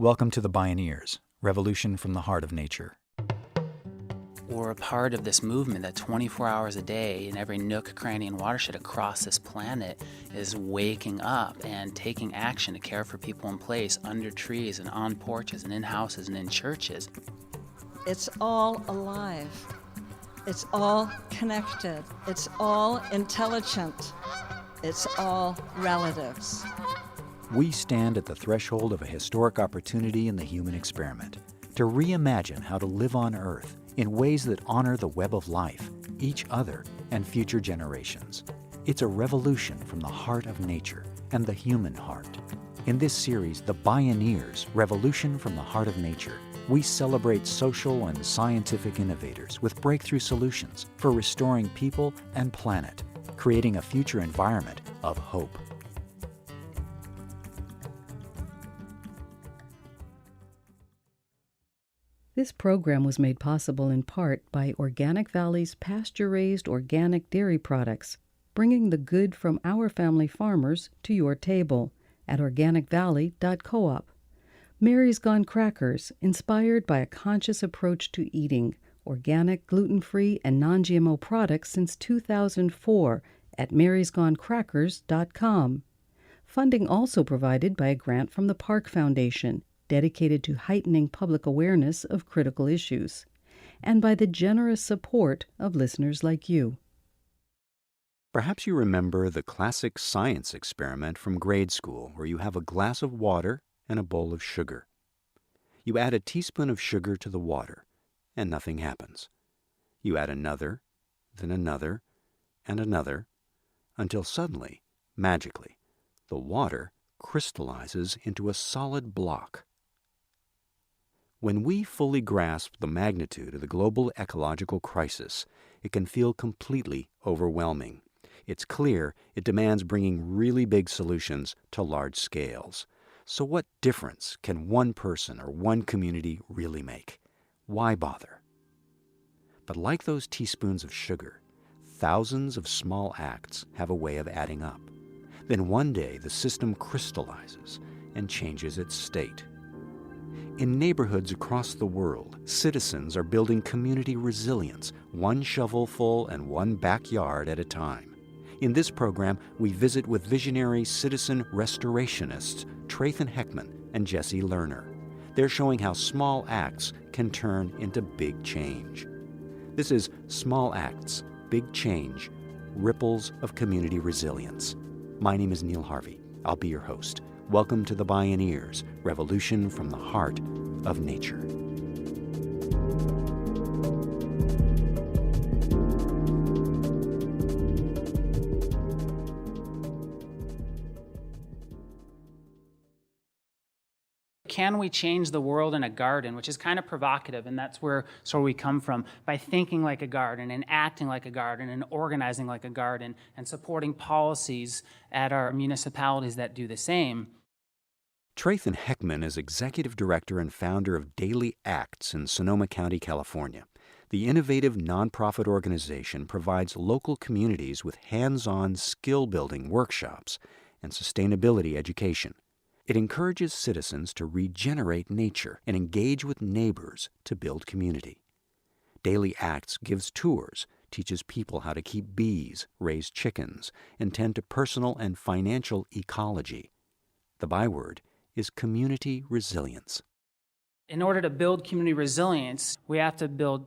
Welcome to the Bioneers, Revolution from the Heart of Nature. We're a part of this movement that 24 hours a day in every nook, cranny, and watershed across this planet is waking up and taking action to care for people in place under trees and on porches and in houses and in churches. It's all alive. It's all connected. It's all intelligent. It's all relatives. We stand at the threshold of a historic opportunity in the human experiment to reimagine how to live on Earth in ways that honor the web of life, each other, and future generations. It's a revolution from the heart of nature and the human heart. In this series, The Bioneers, Revolution from the Heart of Nature, we celebrate social and scientific innovators with breakthrough solutions for restoring people and planet, creating a future environment of hope. This program was made possible in part by Organic Valley's pasture-raised organic dairy products, bringing the good from our family farmers to your table at organicvalley.coop. Mary's Gone Crackers, inspired by a conscious approach to eating organic, gluten-free, and non-GMO products since 2004 at marysgonecrackers.com. Funding also provided by a grant from the Park Foundation, dedicated to heightening public awareness of critical issues, and by the generous support of listeners like you. Perhaps you remember the classic science experiment from grade school where you have a glass of water and a bowl of sugar. You add a teaspoon of sugar to the water, and nothing happens. You add another, then another, and another, until suddenly, magically, the water crystallizes into a solid block. When we fully grasp the magnitude of the global ecological crisis, it can feel completely overwhelming. It's clear it demands bringing really big solutions to large scales. So what difference can one person or one community really make? Why bother? But like those teaspoons of sugar, thousands of small acts have a way of adding up. Then one day the system crystallizes and changes its state. In neighborhoods across the world, citizens are building community resilience, one shovelful and one backyard at a time. In this program, we visit with visionary citizen restorationists Trathen Heckman and Jessie Lerner. They're showing how small acts can turn into big change. This is Small Acts, Big Change, Ripples of Community Resilience. My name is Neil Harvey. I'll be your host. Welcome to the Bioneers, Revolution from the Heart of Nature. Can we change the world in a garden, which is kind of provocative, and that's where we come from, by thinking like a garden and acting like a garden and organizing like a garden and supporting policies at our municipalities that do the same. Trathen Heckman is executive director and founder of Daily Acts in Sonoma County, California. The innovative nonprofit organization provides local communities with hands-on skill-building workshops and sustainability education. It encourages citizens to regenerate nature and engage with neighbors to build community. Daily Acts gives tours, teaches people how to keep bees, raise chickens, and tend to personal and financial ecology. The byword is community resilience. In order to build community resilience, we have to build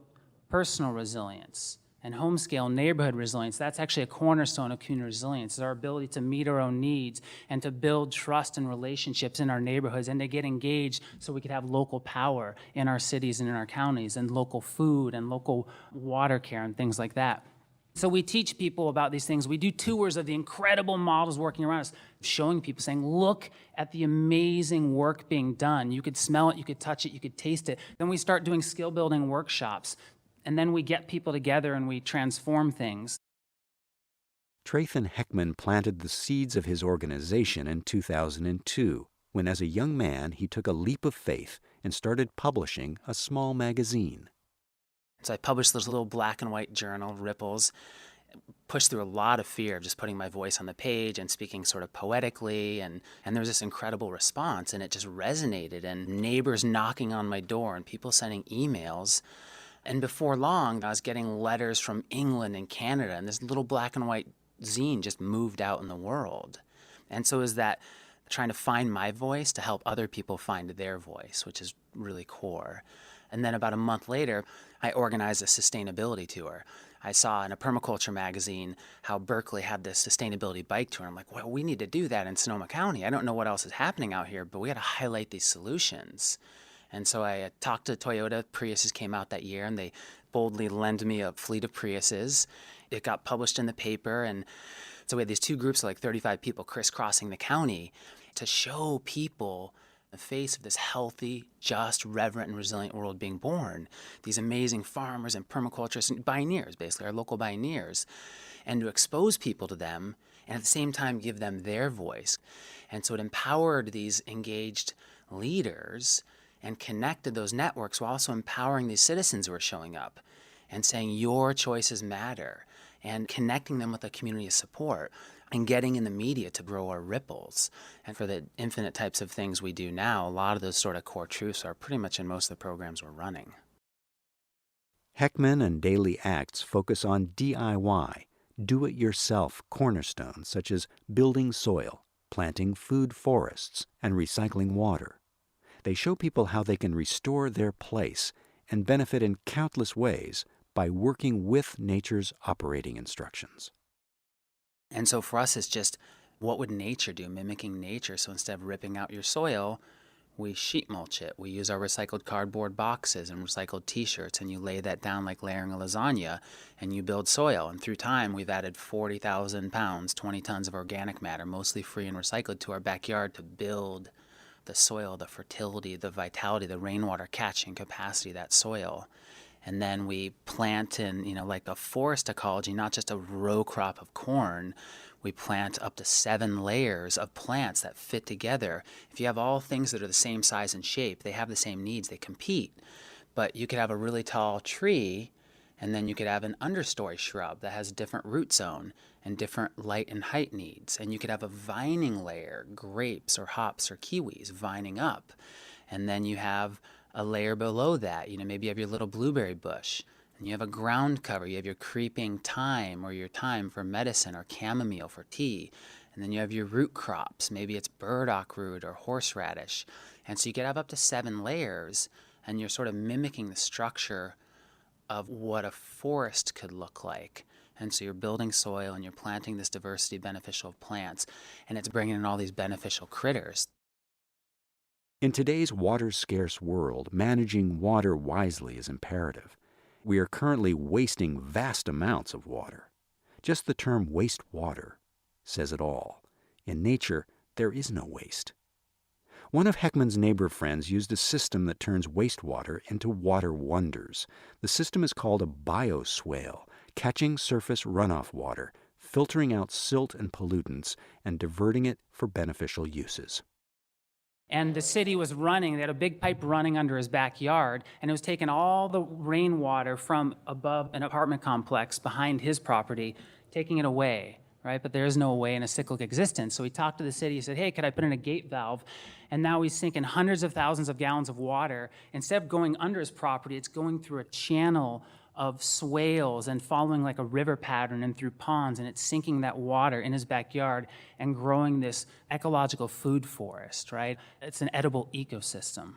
personal resilience and home-scale neighborhood resilience. That's actually a cornerstone of community resilience, is our ability to meet our own needs and to build trust and relationships in our neighborhoods and to get engaged so we could have local power in our cities and in our counties and local food and local water care and things like that. So we teach people about these things. We do tours of the incredible models working around us, showing people, saying, look at the amazing work being done. You could smell it, you could touch it, you could taste it. Then we start doing skill-building workshops. And then we get people together and we transform things. Trathen Heckman planted the seeds of his organization in 2002, when as a young man he took a leap of faith and started publishing a small magazine. So I published this little black and white journal, Ripples, pushed through a lot of fear of just putting my voice on the page and speaking sort of poetically. And there was this incredible response, and it just resonated, and neighbors knocking on my door and people sending emails. And before long, I was getting letters from England and Canada, and this little black and white zine just moved out in the world. And so is that trying to find my voice to help other people find their voice, which is really core. And then about a month later, I organized a sustainability tour. I saw in a permaculture magazine how Berkeley had this sustainability bike tour. I'm like, well, we need to do that in Sonoma County. I don't know what else is happening out here, but we got to highlight these solutions. And so I talked to Toyota. Priuses came out that year, and they boldly lent me a fleet of Priuses. It got published in the paper, and so we had these two groups of like 35 people crisscrossing the county to show people the face of this healthy, just, reverent, and resilient world being born. These amazing farmers and permaculturists and Bioneers, basically, our local Bioneers, and to expose people to them and at the same time give them their voice. And so it empowered these engaged leaders and connected those networks while also empowering these citizens who are showing up and saying your choices matter, and connecting them with a community of support and getting in the media to grow our ripples. And for the infinite types of things we do now, a lot of those sort of core truths are pretty much in most of the programs we're running. Heckman and Daily Acts focus on DIY, do-it-yourself cornerstones such as building soil, planting food forests, and recycling water. They show people how they can restore their place and benefit in countless ways by working with nature's operating instructions. And so for us, it's just, what would nature do, mimicking nature? So instead of ripping out your soil, we sheet mulch it. We use our recycled cardboard boxes and recycled T-shirts, and you lay that down like layering a lasagna, and you build soil. And through time, we've added 40,000 pounds, 20 tons of organic matter, mostly free and recycled, to our backyard to build the soil, the fertility, the vitality, the rainwater catching capacity of that soil. And then we plant in, like a forest ecology, not just a row crop of corn. We plant up to 7 layers of plants that fit together. If you have all things that are the same size and shape, they have the same needs, they compete. But you could have a really tall tree, and then you could have an understory shrub that has a different root zone and different light and height needs. And you could have a vining layer, grapes or hops or kiwis vining up. And then you have a layer below that, maybe you have your little blueberry bush, and you have a ground cover, you have your creeping thyme or your thyme for medicine, or chamomile for tea, and then you have your root crops, maybe it's burdock root or horseradish. And so you could have up to 7 layers, and you're sort of mimicking the structure of what a forest could look like. And so you're building soil and you're planting this diversity beneficial of plants, and it's bringing in all these beneficial critters. In today's water-scarce world, managing water wisely is imperative. We are currently wasting vast amounts of water. Just the term wastewater says it all. In nature, there is no waste. One of Heckman's neighbor friends used a system that turns wastewater into water wonders. The system is called a bioswale, catching surface runoff water, filtering out silt and pollutants, and diverting it for beneficial uses. And the city was running, they had a big pipe running under his backyard, and it was taking all the rainwater from above an apartment complex behind his property, taking it away, right? But there is no way in a cyclic existence. So he talked to the city, he said, hey, could I put in a gate valve? And now he's sinking hundreds of thousands of gallons of water. Instead of going under his property, it's going through a channel of swales and following like a river pattern and through ponds, and it's sinking that water in his backyard and growing this ecological food forest, right? It's an edible ecosystem.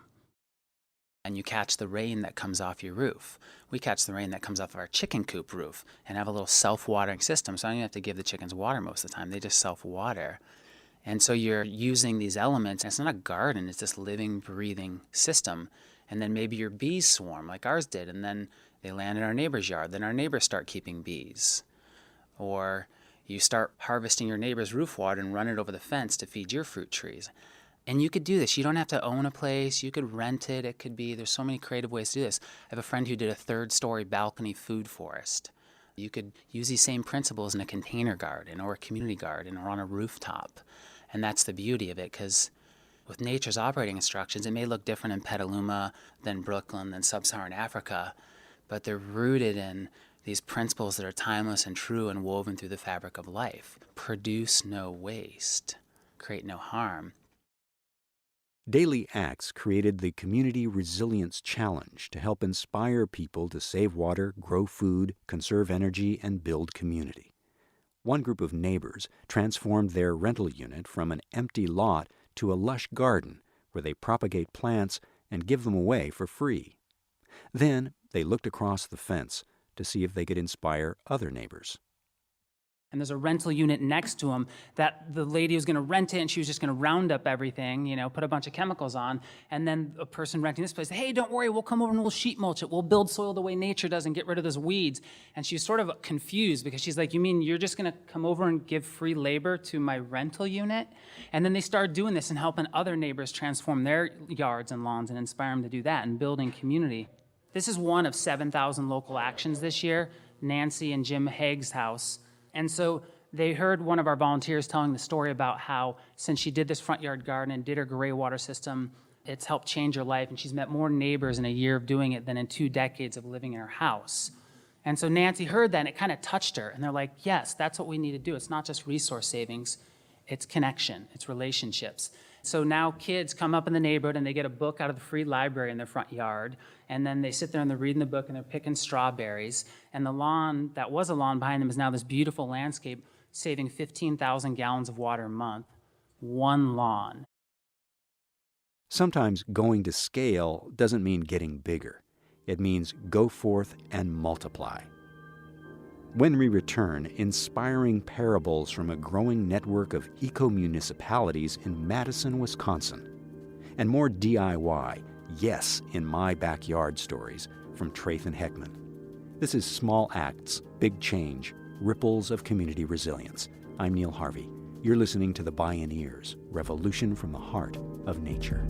And you catch the rain that comes off your roof. We catch the rain that comes off our chicken coop roof and have a little self-watering system, so I don't even have to give the chickens water most of the time. They just self-water. And so you're using these elements, and it's not a garden, it's this living, breathing system. And then maybe your bees swarm like ours did, and then they land in our neighbor's yard. Then our neighbors start keeping bees. Or you start harvesting your neighbor's roof water and run it over the fence to feed your fruit trees. And you could do this. You don't have to own a place. You could rent it. It could be, there's so many creative ways to do this. I have a friend who did a 3rd-story balcony food forest. You could use these same principles in a container garden or a community garden or on a rooftop. And that's the beauty of it, because with nature's operating instructions, it may look different in Petaluma than Brooklyn than sub-Saharan Africa, but they're rooted in these principles that are timeless and true and woven through the fabric of life. Produce no waste, create no harm. Daily Acts created the Community Resilience Challenge to help inspire people to save water, grow food, conserve energy, and build community. One group of neighbors transformed their rental unit from an empty lot to a lush garden where they propagate plants and give them away for free. Then they looked across the fence to see if they could inspire other neighbors. And there's a rental unit next to him that the lady was going to rent it, and she was just going to round up everything, put a bunch of chemicals on. And then a person renting this place said, hey, don't worry, we'll come over and we'll sheet mulch it. We'll build soil the way nature does and get rid of those weeds. And she was sort of confused because she's like, you mean you're just going to come over and give free labor to my rental unit? And then they started doing this and helping other neighbors transform their yards and lawns and inspire them to do that and building community. This is one of 7,000 local actions this year, Nancy and Jim Haig's house. And so they heard one of our volunteers telling the story about how since she did this front yard garden and did her gray water system, it's helped change her life, and she's met more neighbors in a year of doing it than in 2 decades of living in her house. And so Nancy heard that, and it kind of touched her. And they're like, yes, that's what we need to do. It's not just resource savings, it's connection, it's relationships. So now kids come up in the neighborhood and they get a book out of the free library in their front yard, and then they sit there and they're reading the book and they're picking strawberries. And the lawn that was a lawn behind them is now this beautiful landscape, saving 15,000 gallons of water a month. One lawn. Sometimes going to scale doesn't mean getting bigger. It means go forth and multiply. When we return, inspiring parables from a growing network of eco-municipalities in Madison, Wisconsin. And more DIY, yes, in my backyard stories from Trathen Heckman. This is Small Acts, Big Change, Ripples of Community Resilience. I'm Neil Harvey. You're listening to the Bioneers, Revolution from the Heart of Nature.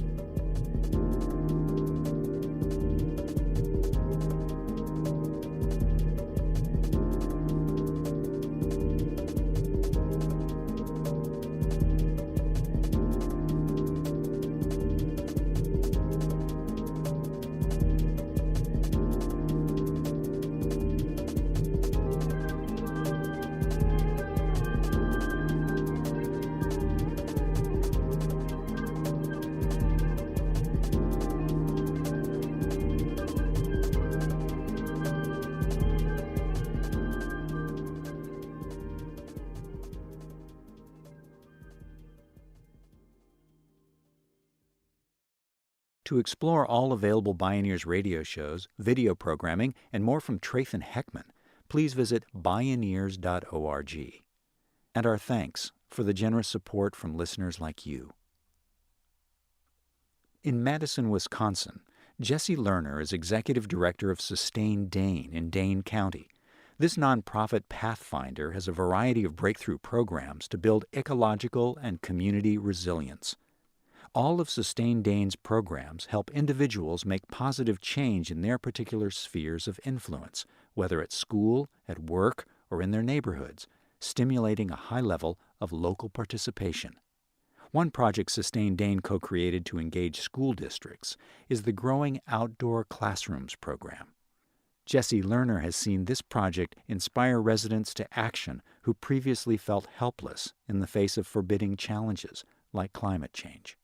To explore all available Bioneers radio shows, video programming, and more from Trathen Heckman, please visit bioneers.org. And our thanks for the generous support from listeners like you. In Madison, Wisconsin, Jessie Lerner is Executive Director of Sustain Dane in Dane County. This nonprofit pathfinder has a variety of breakthrough programs to build ecological and community resilience. All of Sustain Dane's programs help individuals make positive change in their particular spheres of influence, whether at school, at work, or in their neighborhoods, stimulating a high level of local participation. One project Sustain Dane co-created to engage school districts is the growing Outdoor Classrooms program. Jessie Lerner has seen this project inspire residents to action who previously felt helpless in the face of forbidding challenges like climate change.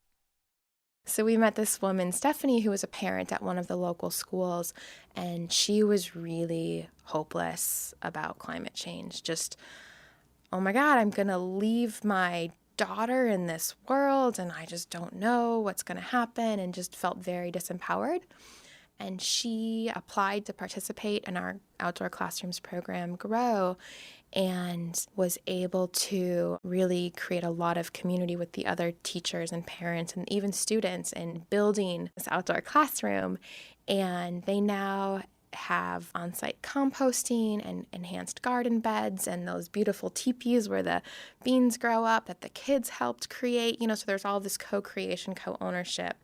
So we met this woman, Stephanie, who was a parent at one of the local schools, and she was really hopeless about climate change. Just, oh my God, I'm going to leave my daughter in this world, and I just don't know what's going to happen, and just felt very disempowered. And she applied to participate in our Outdoor Classrooms program, GROW, and was able to really create a lot of community with the other teachers and parents and even students in building this outdoor classroom. And they now have on-site composting and enhanced garden beds and those beautiful teepees where the beans grow up that the kids helped create. So there's all this co-creation, co-ownership,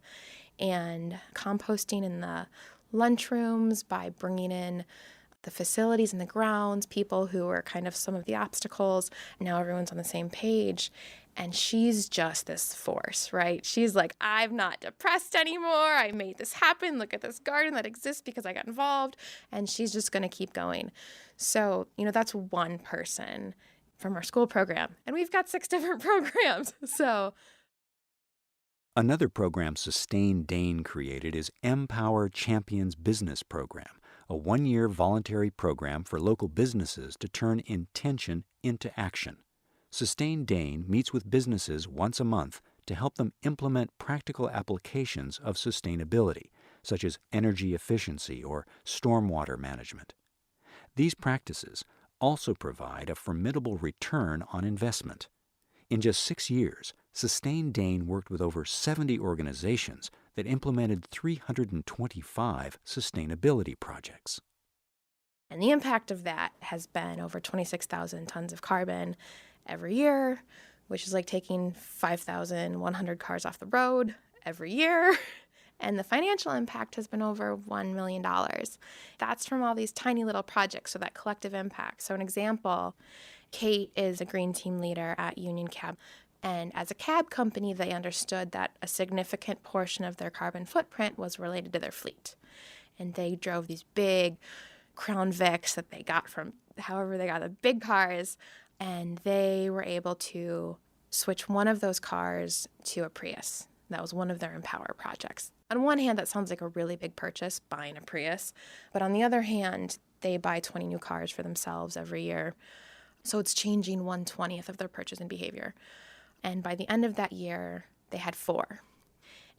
and composting in the lunchrooms by bringing in the facilities and the grounds, people who were kind of some of the obstacles. Now everyone's on the same page. And she's just this force, right? She's like, I'm not depressed anymore. I made this happen. Look at this garden that exists because I got involved. And she's just going to keep going. So, that's one person from our school program. And we've got 6 different programs. So Another program Sustain Dane created is Empower Champions Business Program, a 1-year voluntary program for local businesses to turn intention into action. Sustain Dane meets with businesses once a month to help them implement practical applications of sustainability, such as energy efficiency or stormwater management. These practices also provide a formidable return on investment. In just 6 years, Sustain Dane worked with over 70 organizations that implemented 325 sustainability projects. And the impact of that has been over 26,000 tons of carbon every year, which is like taking 5,100 cars off the road every year. And the financial impact has been over $1 million. That's from all these tiny little projects, so that collective impact. So an example, Kate is a green team leader at Union Cab. And as a cab company, they understood that a significant portion of their carbon footprint was related to their fleet. And they drove these big Crown Vics that they got from however they got the big cars. And they were able to switch one of those cars to a Prius. That was one of their Empower projects. On one hand, that sounds like a really big purchase, buying a Prius. But on the other hand, they buy 20 new cars for themselves every year. So it's changing 1/20th of their purchasing behavior. And by the end of that year, they had 4.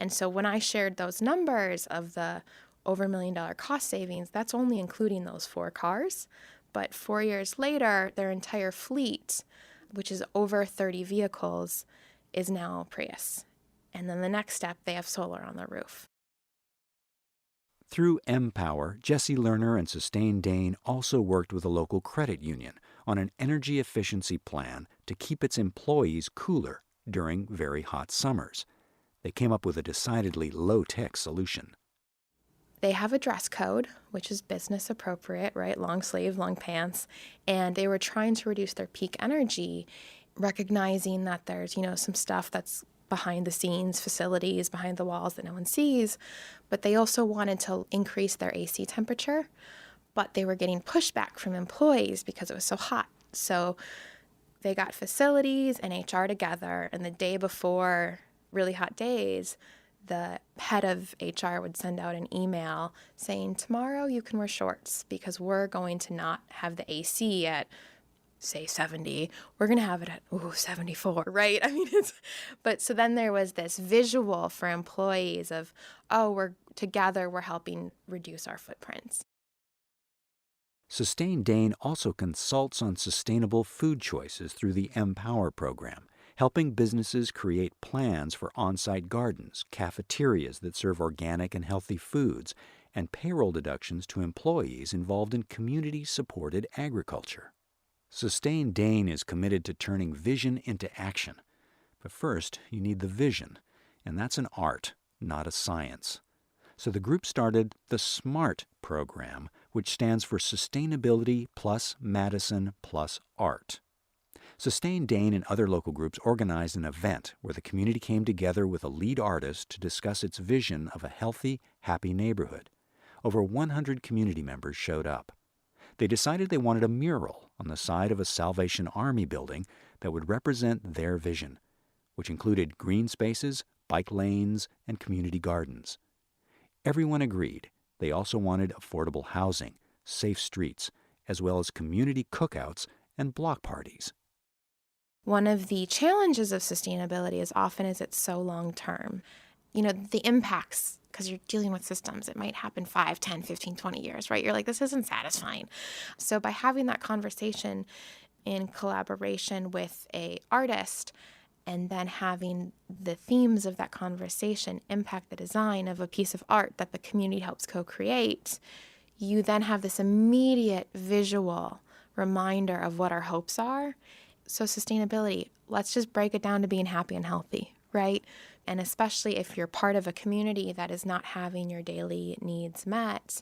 And so when I shared those numbers of the over $1 million cost savings, that's only including those 4 cars. But 4 years later, their entire fleet, which is over 30 vehicles, is now Prius. And then the next step, they have solar on their roof. Through Empower, Jessie, Lerner, and Sustain Dane also worked with a local credit union on an energy efficiency plan to keep its employees cooler during very hot summers. They came up with a decidedly low-tech solution. They have a dress code, which is business appropriate, right? Long sleeve, long pants. And they were trying to reduce their peak energy, recognizing that there's, some stuff that's behind the scenes, facilities behind the walls that no one sees. But they also wanted to increase their AC temperature. But they were getting pushback from employees because it was so hot. So they got facilities and HR together, and the day before really hot days, the head of HR would send out an email saying, tomorrow you can wear shorts because we're going to not have the AC at, say, 70. We're going to have it at, 74, right? But so then there was this visual for employees of, we're together, we're helping reduce our footprints. Sustain Dane also consults on sustainable food choices through the Empower program, helping businesses create plans for on-site gardens, cafeterias that serve organic and healthy foods, and payroll deductions to employees involved in community-supported agriculture. Sustain Dane is committed to turning vision into action. But first, you need the vision, and that's an art, not a science. So the group started the SMART program, which stands for Sustainability plus Madison plus Art. Sustain Dane and other local groups organized an event where the community came together with a lead artist to discuss its vision of a healthy, happy neighborhood. Over 100 community members showed up. They decided they wanted a mural on the side of a Salvation Army building that would represent their vision, which included green spaces, bike lanes, and community gardens. Everyone agreed. They also wanted affordable housing, safe streets, as well as community cookouts and block parties. One of the challenges of sustainability as often as it's so long-term, the impacts, because you're dealing with systems, it might happen 5, 10, 15, 20 years, right? You're like, this isn't satisfying. So by having that conversation in collaboration with an artist and then having the themes of that conversation impact the design of a piece of art that the community helps co-create, you then have this immediate visual reminder of what our hopes are. So sustainability, let's just break it down to being happy and healthy, right? And especially if you're part of a community that is not having your daily needs met,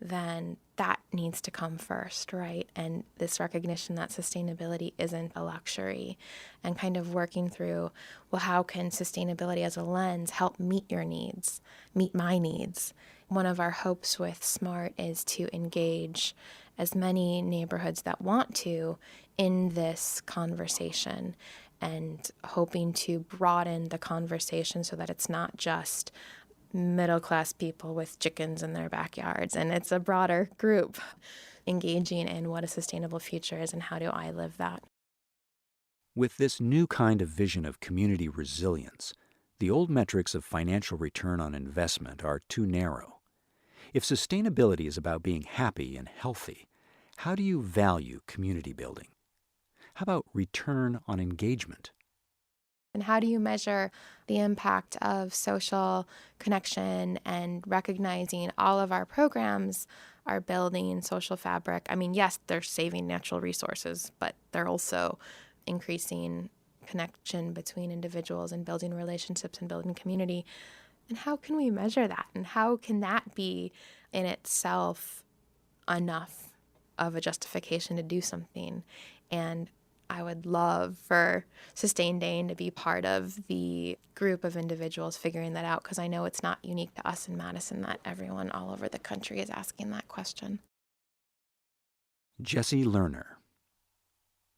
then that needs to come first, right? And this recognition that sustainability isn't a luxury, and kind of working through, well, how can sustainability as a lens help meet your needs, meet my needs? One of our hopes with SMART is to engage as many neighborhoods that want to in this conversation, and hoping to broaden the conversation so that it's not just middle-class people with chickens in their backyards, and it's a broader group engaging in what a sustainable future is and how do I live that. With this new kind of vision of community resilience, the old metrics of financial return on investment are too narrow. If sustainability is about being happy and healthy, how do you value community building? How about return on engagement? And how do you measure the impact of social connection and recognizing all of our programs are building social fabric? I mean, yes, they're saving natural resources, but they're also increasing connection between individuals and building relationships and building community. And how can we measure that? And how can that be in itself enough of a justification to do something? And I would love for Sustain Dane to be part of the group of individuals figuring that out, because I know it's not unique to us in Madison, that everyone all over the country is asking that question. Jessie Lerner.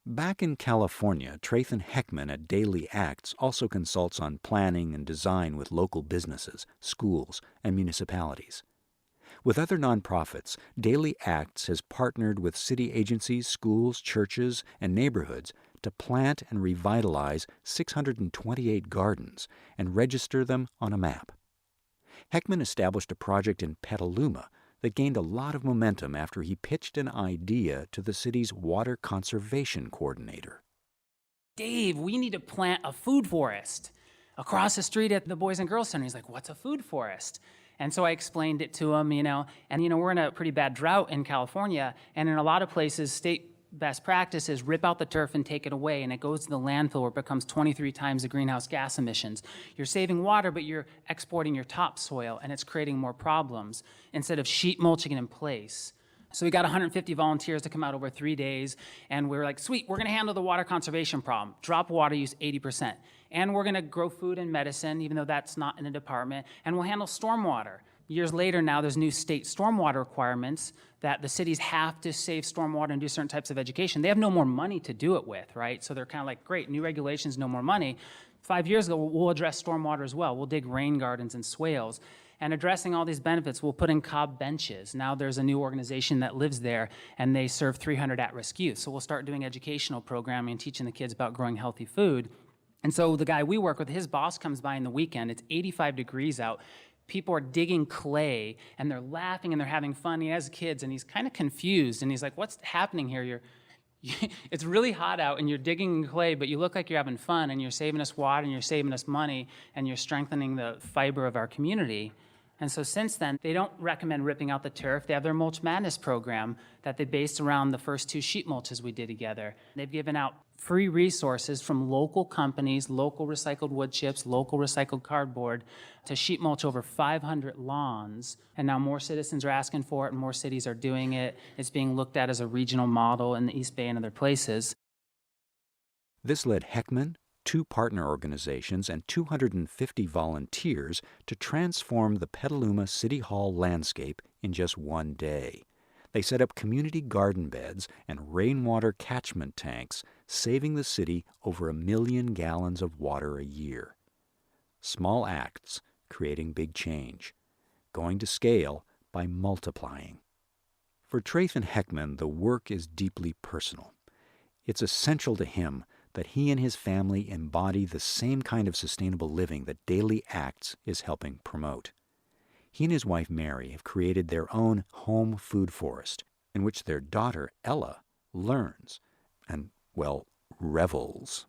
Back in California, Trathen Heckman at Daily Acts also consults on planning and design with local businesses, schools, and municipalities. With other nonprofits, Daily Acts has partnered with city agencies, schools, churches, and neighborhoods to plant and revitalize 628 gardens and register them on a map. Heckman established a project in Petaluma that gained a lot of momentum after he pitched an idea to the city's water conservation coordinator. Dave, we need to plant a food forest across the street at the Boys and Girls Center. He's like, what's a food forest? And so I explained it to him, and we're in a pretty bad drought in California, and in a lot of places, state best practice is rip out the turf and take it away, and it goes to the landfill where it becomes 23 times the greenhouse gas emissions. You're saving water, but you're exporting your topsoil, and it's creating more problems instead of sheet mulching it in place. So we got 150 volunteers to come out over 3 days, and we were like, sweet, we're going to handle the water conservation problem. Drop water use 80%. And we're going to grow food and medicine, even though that's not in the department, and we'll handle stormwater. Years later now, there's new state stormwater requirements that the cities have to save stormwater and do certain types of education. They have no more money to do it with, right? So they're kind of like, great, new regulations, no more money. 5 years ago, we'll address stormwater as well. We'll dig rain gardens and swales. And addressing all these benefits, we'll put in cob benches. Now there's a new organization that lives there, and they serve 300 at-risk youth. So we'll start doing educational programming and teaching the kids about growing healthy food. And so the guy we work with, his boss comes by in the weekend. It's 85 degrees out. People are digging clay, and they're laughing, and they're having fun. He has kids, and he's kind of confused. And he's like, what's happening here? It's really hot out, and you're digging clay, but you look like you're having fun, and you're saving us water, and you're saving us money, and you're strengthening the fiber of our community. And so since then, they don't recommend ripping out the turf. They have their Mulch Madness program that they based around the first 2 sheet mulches we did together. They've given out free resources from local companies, local recycled wood chips, local recycled cardboard, to sheet mulch over 500 lawns. And now more citizens are asking for it, and more cities are doing it. It's being looked at as a regional model in the East Bay and other places. This led Heckman, 2 partner organizations, and 250 volunteers to transform the Petaluma City Hall landscape in just 1 day. They set up community garden beds and rainwater catchment tanks, saving the city over 1 million gallons of water a year. Small acts creating big change, going to scale by multiplying. For Trathen Heckman, the work is deeply personal. It's essential to him that he and his family embody the same kind of sustainable living that Daily Acts is helping promote. He and his wife Mary have created their own home food forest, in which their daughter Ella learns and, well, revels.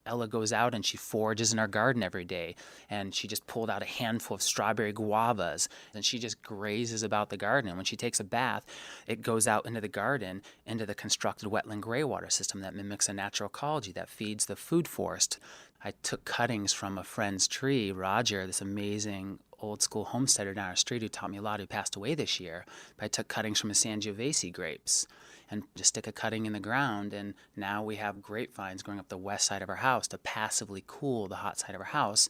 Ella goes out and she forages in our garden every day, and she just pulled out a handful of strawberry guavas, and she just grazes about the garden. And when she takes a bath, it goes out into the garden, into the constructed wetland graywater system that mimics a natural ecology that feeds the food forest. I took cuttings from a friend's tree, Roger, this amazing old school homesteader down our street who taught me a lot, who passed away this year. But I took cuttings from his Sangiovese grapes and just stick a cutting in the ground, and now we have grapevines growing up the west side of our house to passively cool the hot side of our house.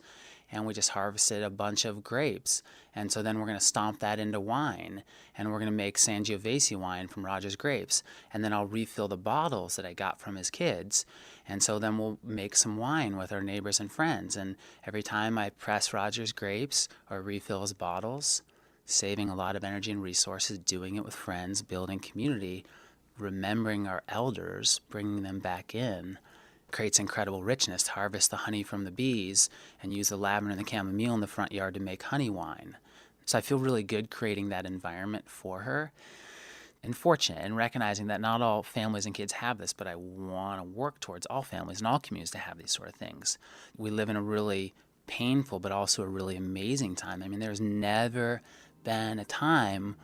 And we just harvested a bunch of grapes. And so then we're going to stomp that into wine, and we're going to make Sangiovese wine from Roger's grapes. And then I'll refill the bottles that I got from his kids. And so then we'll make some wine with our neighbors and friends. And every time I press Roger's grapes or refill his bottles, saving a lot of energy and resources, doing it with friends, building community, remembering our elders, bringing them back in, creates incredible richness. To harvest the honey from the bees and use the lavender and the chamomile in the front yard to make honey wine. So I feel really good creating that environment for her, and fortunate and recognizing that not all families and kids have this, but I want to work towards all families and all communities to have these sort of things. We live in a really painful but also a really amazing time. I mean, there's never been a time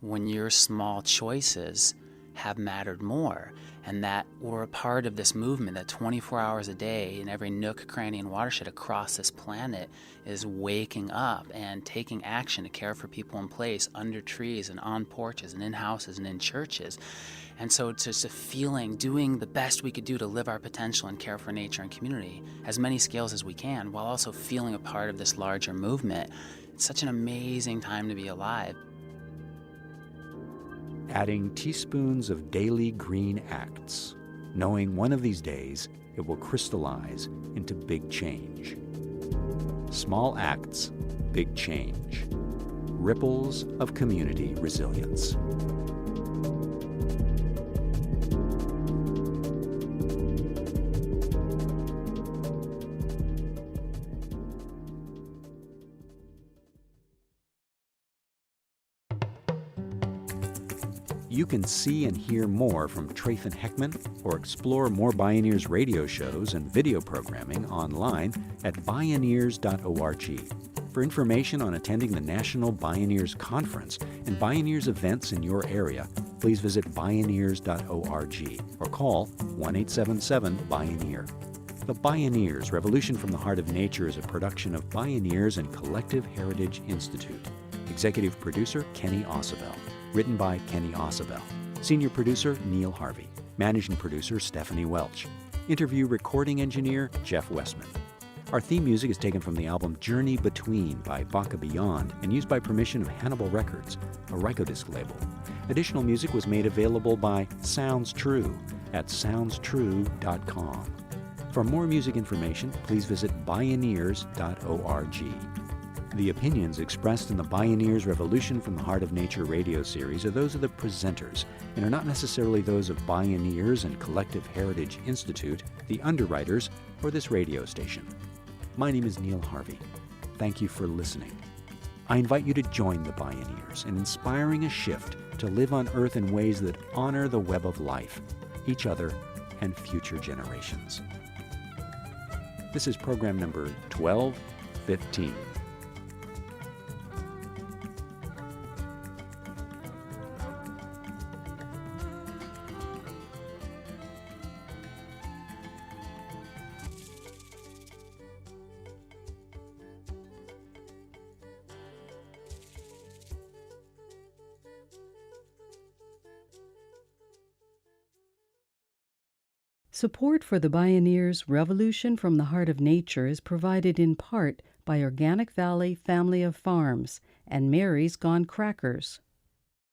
when your small choices have mattered more, and that we're a part of this movement that 24 hours a day in every nook, cranny, and watershed across this planet is waking up and taking action to care for people in place under trees and on porches and in houses and in churches. And so it's just a feeling, doing the best we could do to live our potential and care for nature and community, as many scales as we can, while also feeling a part of this larger movement. It's such an amazing time to be alive. Adding teaspoons of daily green acts, knowing one of these days it will crystallize into big change. Small acts, big change. Ripples of community resilience. You can see and hear more from Trathen Heckman or explore more Bioneers radio shows and video programming online at bioneers.org. For information on attending the National Bioneers Conference and Bioneers events in your area, please visit bioneers.org or call 1-877-BIONEER. The Bioneers, Revolution from the Heart of Nature is a production of Bioneers and Collective Heritage Institute. Executive producer, Kenny Ausubel. Written by Kenny Ausubel. Senior producer, Neil Harvey. Managing producer, Stephanie Welch. Interview recording engineer, Jeff Westman. Our theme music is taken from the album Journey Between by Baka Beyond and used by permission of Hannibal Records, a Rykodisc label. Additional music was made available by Sounds True at soundstrue.com. For more music information, please visit bioneers.org. The opinions expressed in the Bioneers Revolution from the Heart of Nature radio series are those of the presenters and are not necessarily those of Bioneers and Collective Heritage Institute, the underwriters, or this radio station. My name is Neil Harvey. Thank you for listening. I invite you to join the Bioneers in inspiring a shift to live on Earth in ways that honor the web of life, each other, and future generations. This is program number 1215. Support for the Bioneers Revolution from the Heart of Nature is provided in part by Organic Valley Family of Farms and Mary's Gone Crackers.